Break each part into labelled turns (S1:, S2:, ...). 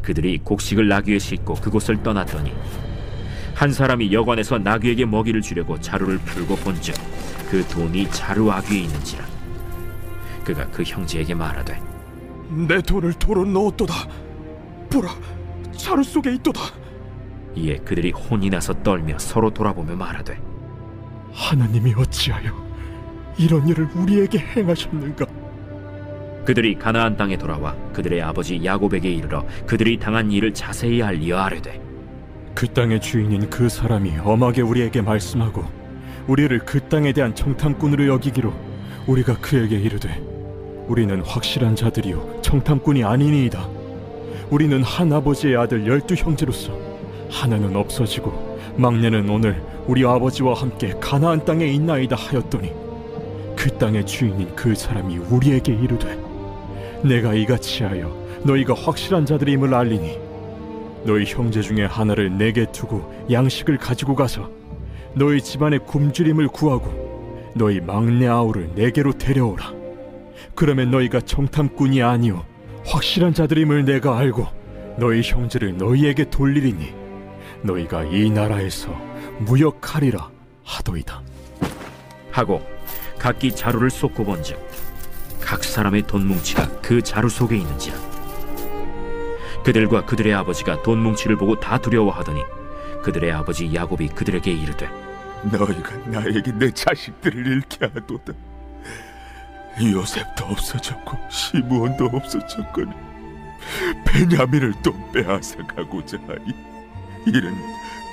S1: 그들이 곡식을 나귀에 싣고 그곳을 떠났더니 한 사람이 여관에서 나귀에게 먹이를 주려고 자루를 풀고 본즉 그 돈이 자루 아귀에 있는지라. 그가 그 형제에게 말하되
S2: 내 돈을 도로 넣었도다. 보라, 자루 속에 있도다.
S1: 이에 그들이 혼이 나서 떨며 서로 돌아보며 말하되
S2: 하나님이 어찌하여 이런 일을 우리에게 행하셨는가?
S1: 그들이 가나안 땅에 돌아와 그들의 아버지 야곱에게 이르러 그들이 당한 일을 자세히 알리어 아뢰되
S2: 그 땅의 주인인 그 사람이 엄하게 우리에게 말씀하고 우리를 그 땅에 대한 정탐꾼으로 여기기로 우리가 그에게 이르되 우리는 확실한 자들이요 정탐꾼이 아니니이다. 우리는 한 아버지의 아들 12형제로서 하나는 없어지고 막내는 오늘 우리 아버지와 함께 가나안 땅에 있나이다 하였더니 그 땅의 주인인 그 사람이 우리에게 이르되 내가 이같이 하여 너희가 확실한 자들임을 알리니 너희 형제 중에 하나를 내게 두고 양식을 가지고 가서 너희 집안의 굶주림을 구하고 너희 막내 아우를 내게로 데려오라. 그러면 너희가 정탐꾼이 아니오 확실한 자들임을 내가 알고 너희 형제를 너희에게 돌리리니 너희가 이 나라에서 무역하리라 하도이다.
S1: 하고 각기 자루를 쏟고 본즉 각 사람의 돈 뭉치가 그 자루 속에 있는지라. 그들과 그들의 아버지가 돈 뭉치를 보고 다 두려워하더니 그들의 아버지 야곱이 그들에게 이르되
S3: 너희가 나에게 내 자식들을 잃게 하도다. 요셉도 없어졌고 시므온도 없어졌거니 베냐민을 또 빼앗아 가고자 하니 이는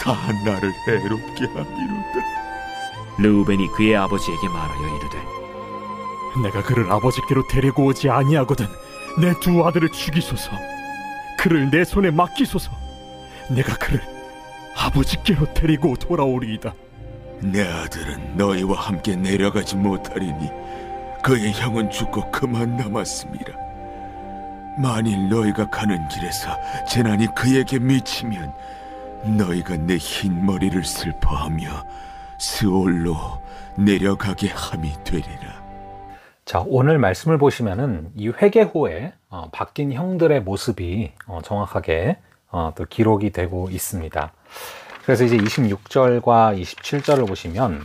S3: 다 나를 해롭게 함이로다.
S1: 르우벤이 그의 아버지에게 말하여 이르되
S2: 내가 그를 아버지께로 데리고 오지 아니하거든 내 두 아들을 죽이소서. 그를 내 손에 맡기소서. 내가 그를 아버지께로 데리고 돌아오리이다.
S3: 내 아들은 너희와 함께 내려가지 못하리니 그의 형은 죽고 그만 남았습니다. 만일 너희가 가는 길에서 재난이 그에게 미치면 너희가 내 흰 머리를 슬퍼하며 스올로 내려가게 함이 되리라.
S4: 자, 오늘 말씀을 보시면은 이 회개 후에 바뀐 형들의 모습이 정확하게 또 기록이 되고 있습니다. 그래서 이제 26절과 27절을 보시면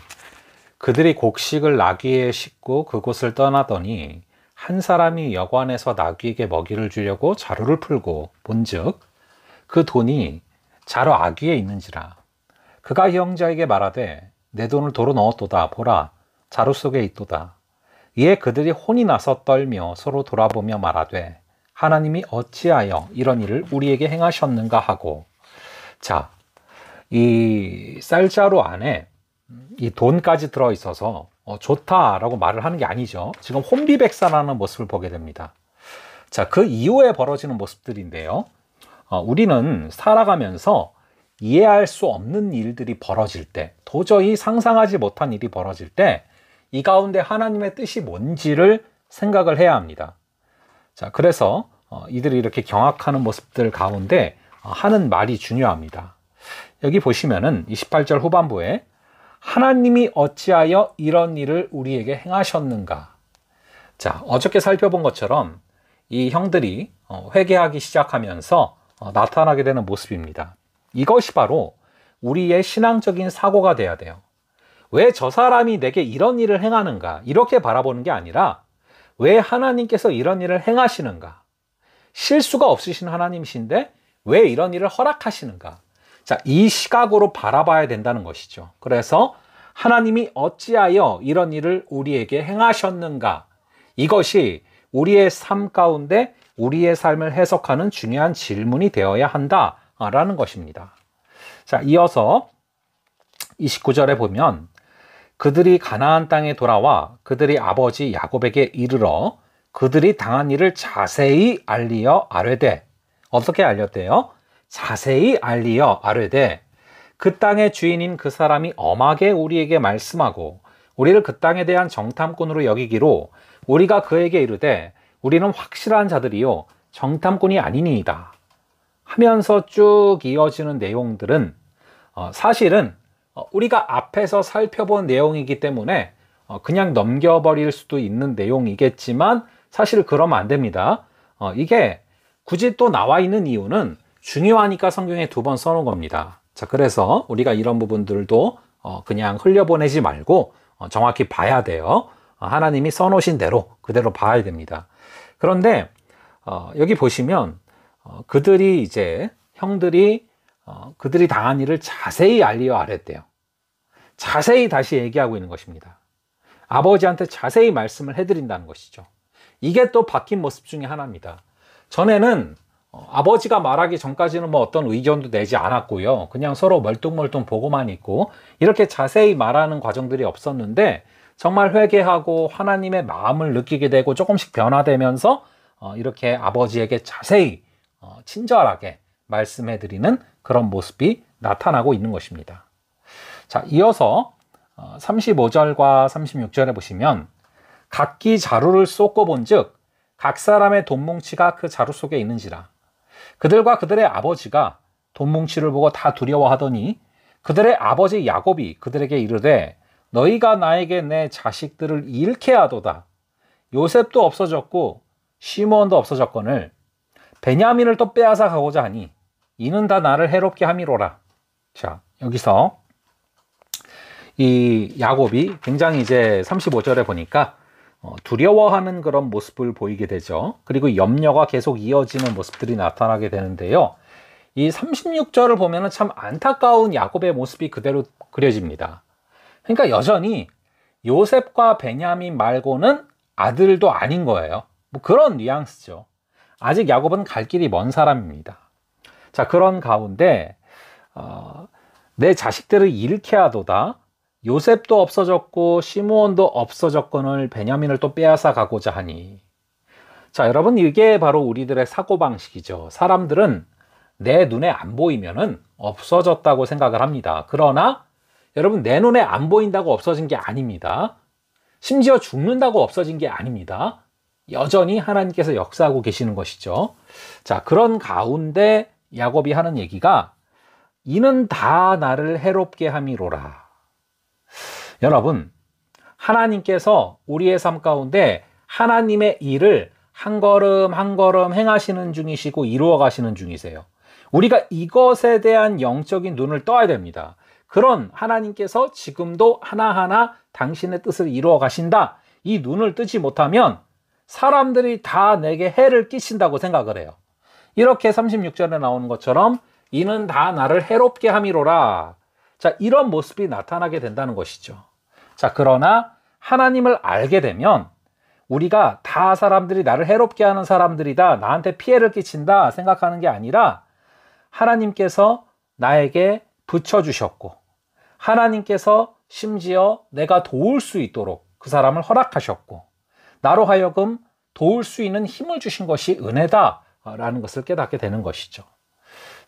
S4: 그들이 곡식을 나귀에 싣고 그곳을 떠나더니 한 사람이 여관에서 나귀에게 먹이를 주려고 자루를 풀고 본즉 그 돈이 자루 아귀에 있는지라. 그가 형제에게 말하되 내 돈을 도로 넣었도다. 보라, 자루 속에 있도다. 이에 그들이 혼이 나서 떨며 서로 돌아보며 말하되 하나님이 어찌하여 이런 일을 우리에게 행하셨는가 하고. 자, 이 쌀자루 안에 이 돈까지 들어있어서 좋다라고 말을 하는 게 아니죠. 지금 혼비백산하는 모습을 보게 됩니다. 자, 그 이후에 벌어지는 모습들인데요. 우리는 살아가면서 이해할 수 없는 일들이 벌어질 때, 도저히 상상하지 못한 일이 벌어질 때 이 가운데 하나님의 뜻이 뭔지를 생각을 해야 합니다. 자, 그래서 이들이 이렇게 경악하는 모습들 가운데 하는 말이 중요합니다. 여기 보시면은 28절 후반부에 하나님이 어찌하여 이런 일을 우리에게 행하셨는가. 자, 어저께 살펴본 것처럼 이 형들이 회개하기 시작하면서 나타나게 되는 모습입니다. 이것이 바로 우리의 신앙적인 사고가 돼야 돼요. 왜 저 사람이 내게 이런 일을 행하는가, 이렇게 바라보는 게 아니라 왜 하나님께서 이런 일을 행하시는가, 실수가 없으신 하나님이신데 왜 이런 일을 허락하시는가. 자, 이 시각으로 바라봐야 된다는 것이죠. 그래서 하나님이 어찌하여 이런 일을 우리에게 행하셨는가, 이것이 우리의 삶 가운데 우리의 삶을 해석하는 중요한 질문이 되어야 한다라는 것입니다. 자, 이어서 29절에 보면 그들이 가나안 땅에 돌아와 그들이 아버지 야곱에게 이르러 그들이 당한 일을 자세히 알리어 아뢰되. 어떻게 알렸대요? 자세히 알리어 아뢰되 그 땅의 주인인 그 사람이 엄하게 우리에게 말씀하고 우리를 그 땅에 대한 정탐꾼으로 여기기로 우리가 그에게 이르되 우리는 확실한 자들이요 정탐꾼이 아니니이다 하면서 쭉 이어지는 내용들은 사실은 우리가 앞에서 살펴본 내용이기 때문에 그냥 넘겨버릴 수도 있는 내용이겠지만 사실 그러면 안 됩니다. 이게 굳이 또 나와 있는 이유는 중요하니까 성경에 2번 써놓은 겁니다. 자, 그래서 우리가 이런 부분들도 그냥 흘려보내지 말고 정확히 봐야 돼요. 하나님이 써놓으신 대로 그대로 봐야 됩니다. 그런데 여기 보시면 그들이 이제 형들이 그들이 당한 일을 자세히 알리어 아랬대요. 자세히 다시 얘기하고 있는 것입니다. 아버지한테 자세히 말씀을 해드린다는 것이죠. 이게 또 바뀐 모습 중에 하나입니다. 전에는 아버지가 말하기 전까지는 뭐 어떤 의견도 내지 않았고요. 그냥 서로 멀뚱멀뚱 보고만 있고 이렇게 자세히 말하는 과정들이 없었는데 정말 회개하고 하나님의 마음을 느끼게 되고 조금씩 변화되면서 이렇게 아버지에게 자세히 친절하게 말씀해드리는 그런 모습이 나타나고 있는 것입니다. 자, 이어서 35절과 36절에 보시면 각기 자루를 쏟고 본즉 각 사람의 돈뭉치가 그 자루 속에 있는지라. 그들과 그들의 아버지가 돈뭉치를 보고 다 두려워하더니 그들의 아버지 야곱이 그들에게 이르되 너희가 나에게 내 자식들을 잃게 하도다. 요셉도 없어졌고 시므온도 없어졌거늘 베냐민을 또 빼앗아 가고자 하니 이는 다 나를 해롭게 함이로라. 자, 여기서 이 야곱이 굉장히 이제 35절에 보니까 두려워하는 그런 모습을 보이게 되죠. 그리고 염려가 계속 이어지는 모습들이 나타나게 되는데요. 이 36절을 보면은 참 안타까운 야곱의 모습이 그대로 그려집니다. 그러니까 여전히 요셉과 베냐민 말고는 아들도 아닌 거예요. 뭐 그런 뉘앙스죠. 아직 야곱은 갈 길이 먼 사람입니다. 자, 그런 가운데 내 자식들을 잃게 하도다. 요셉도 없어졌고 시므온도 없어졌거늘 베냐민을 또 빼앗아 가고자 하니. 자, 여러분, 이게 바로 우리들의 사고방식이죠. 사람들은 내 눈에 안 보이면은 없어졌다고 생각을 합니다. 그러나 여러분, 내 눈에 안 보인다고 없어진 게 아닙니다. 심지어 죽는다고 없어진 게 아닙니다. 여전히 하나님께서 역사하고 계시는 것이죠. 자, 그런 가운데 야곱이 하는 얘기가 이는 다 나를 해롭게 함이로라. 여러분, 하나님께서 우리의 삶 가운데 하나님의 일을 한 걸음 한 걸음 행하시는 중이시고 이루어 가시는 중이세요. 우리가 이것에 대한 영적인 눈을 떠야 됩니다. 그런 하나님께서 지금도 하나하나 당신의 뜻을 이루어 가신다. 이 눈을 뜨지 못하면 사람들이 다 내게 해를 끼친다고 생각을 해요. 이렇게 36절에 나오는 것처럼 이는 다 나를 해롭게 함이로라. 자, 이런 모습이 나타나게 된다는 것이죠. 자, 그러나 하나님을 알게 되면 우리가 다 사람들이 나를 해롭게 하는 사람들이다, 나한테 피해를 끼친다 생각하는 게 아니라 하나님께서 나에게 붙여주셨고 하나님께서 심지어 내가 도울 수 있도록 그 사람을 허락하셨고 나로 하여금 도울 수 있는 힘을 주신 것이 은혜다라는 것을 깨닫게 되는 것이죠.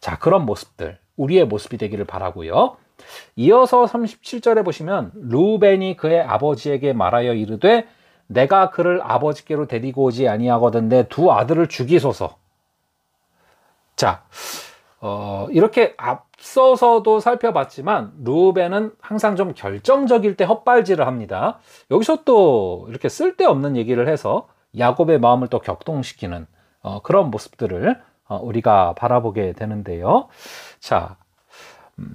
S4: 자, 그런 모습들, 우리의 모습이 되기를 바라고요. 이어서 37절에 보시면 르우벤이 그의 아버지에게 말하여 이르되 내가 그를 아버지께로 데리고 오지 아니하거든 내 두 아들을 죽이소서. 자, 이렇게 앞서서도 살펴봤지만 르우벤은 항상 좀 결정적일 때 헛발질을 합니다. 여기서 또 이렇게 쓸데없는 얘기를 해서 야곱의 마음을 또 격동시키는 그런 모습들을 우리가 바라보게 되는데요. 자,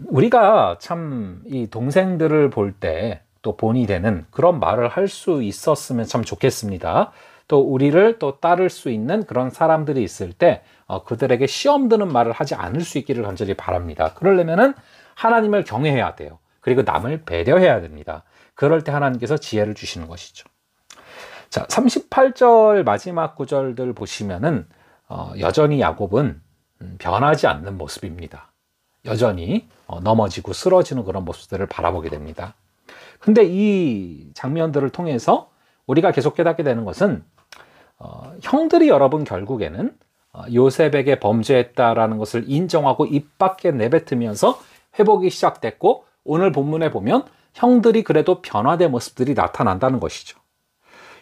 S4: 우리가 참 이 동생들을 볼 때 또 본이 되는 그런 말을 할 수 있었으면 참 좋겠습니다. 또 우리를 또 따를 수 있는 그런 사람들이 있을 때 그들에게 시험 드는 말을 하지 않을 수 있기를 간절히 바랍니다. 그러려면은 하나님을 경외해야 돼요. 그리고 남을 배려해야 됩니다. 그럴 때 하나님께서 지혜를 주시는 것이죠. 자, 38절 마지막 구절들 보시면은 여전히 야곱은 변하지 않는 모습입니다. 여전히 넘어지고 쓰러지는 그런 모습들을 바라보게 됩니다. 근데 이 장면들을 통해서 우리가 계속 깨닫게 되는 것은 형들이 여러분 결국에는 요셉에게 범죄했다라는 것을 인정하고 입 밖에 내뱉으면서 회복이 시작됐고 오늘 본문에 보면 형들이 그래도 변화된 모습들이 나타난다는 것이죠.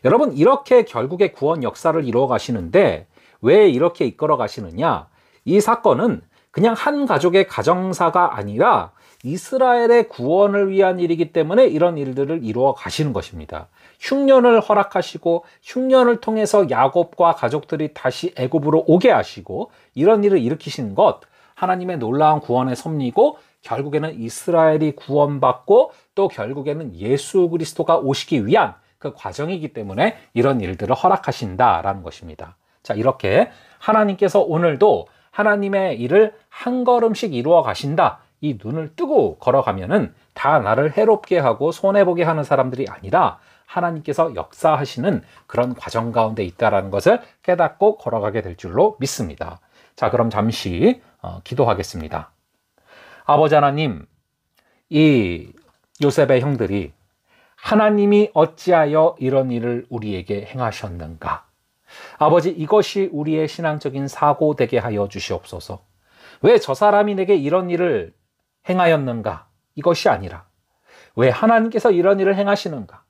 S4: 여러분, 이렇게 결국에 구원 역사를 이루어 가시는데 왜 이렇게 이끌어 가시느냐? 이 사건은 그냥 한 가족의 가정사가 아니라 이스라엘의 구원을 위한 일이기 때문에 이런 일들을 이루어 가시는 것입니다. 흉년을 허락하시고 흉년을 통해서 야곱과 가족들이 다시 애굽으로 오게 하시고 이런 일을 일으키시는 것, 하나님의 놀라운 구원의 섭리고 결국에는 이스라엘이 구원받고 또 결국에는 예수 그리스도가 오시기 위한 그 과정이기 때문에 이런 일들을 허락하신다라는 것입니다. 자, 이렇게 하나님께서 오늘도 하나님의 일을 한 걸음씩 이루어 가신다. 이 눈을 뜨고 걸어가면은 다 나를 해롭게 하고 손해보게 하는 사람들이 아니라 하나님께서 역사하시는 그런 과정 가운데 있다는 것을 깨닫고 걸어가게 될 줄로 믿습니다. 자, 그럼 잠시 기도하겠습니다. 아버지 하나님, 이 요셉의 형들이 하나님이 어찌하여 이런 일을 우리에게 행하셨는가? 아버지, 이것이 우리의 신앙적인 사고 되게 하여 주시옵소서. 왜 저 사람이 내게 이런 일을 행하였는가? 이것이 아니라 왜 하나님께서 이런 일을 행하시는가?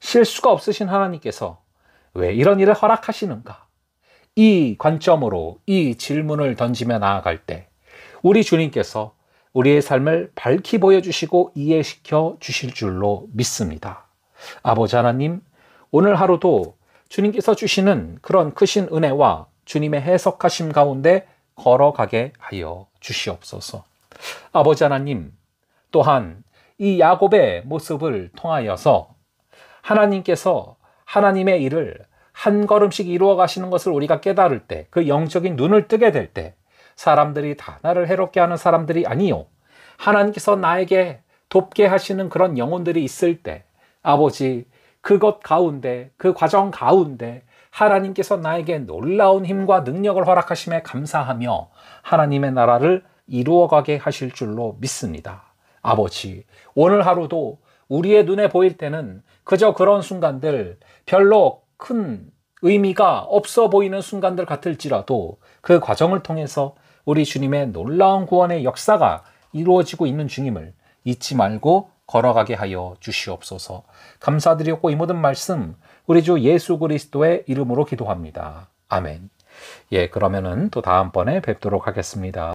S4: 실수가 없으신 하나님께서 왜 이런 일을 허락하시는가? 이 관점으로 이 질문을 던지며 나아갈 때 우리 주님께서 우리의 삶을 밝히 보여주시고 이해시켜 주실 줄로 믿습니다. 아버지 하나님, 오늘 하루도 주님께서 주시는 그런 크신 은혜와 주님의 해석하심 가운데 걸어가게 하여 주시옵소서. 아버지 하나님, 또한 이 야곱의 모습을 통하여서 하나님께서 하나님의 일을 한 걸음씩 이루어 가시는 것을 우리가 깨달을 때, 그 영적인 눈을 뜨게 될 때 사람들이 다 나를 해롭게 하는 사람들이 아니요, 하나님께서 나에게 돕게 하시는 그런 영혼들이 있을 때 아버지, 그것 가운데, 그 과정 가운데 하나님께서 나에게 놀라운 힘과 능력을 허락하심에 감사하며 하나님의 나라를 이루어가게 하실 줄로 믿습니다. 아버지, 오늘 하루도 우리의 눈에 보일 때는 그저 그런 순간들, 별로 큰 의미가 없어 보이는 순간들 같을지라도 그 과정을 통해서 우리 주님의 놀라운 구원의 역사가 이루어지고 있는 중임을 잊지 말고 걸어가게 하여 주시옵소서. 감사드리고 이 모든 말씀 우리 주 예수 그리스도의 이름으로 기도합니다. 아멘. 예, 그러면은 또 다음번에 뵙도록 하겠습니다.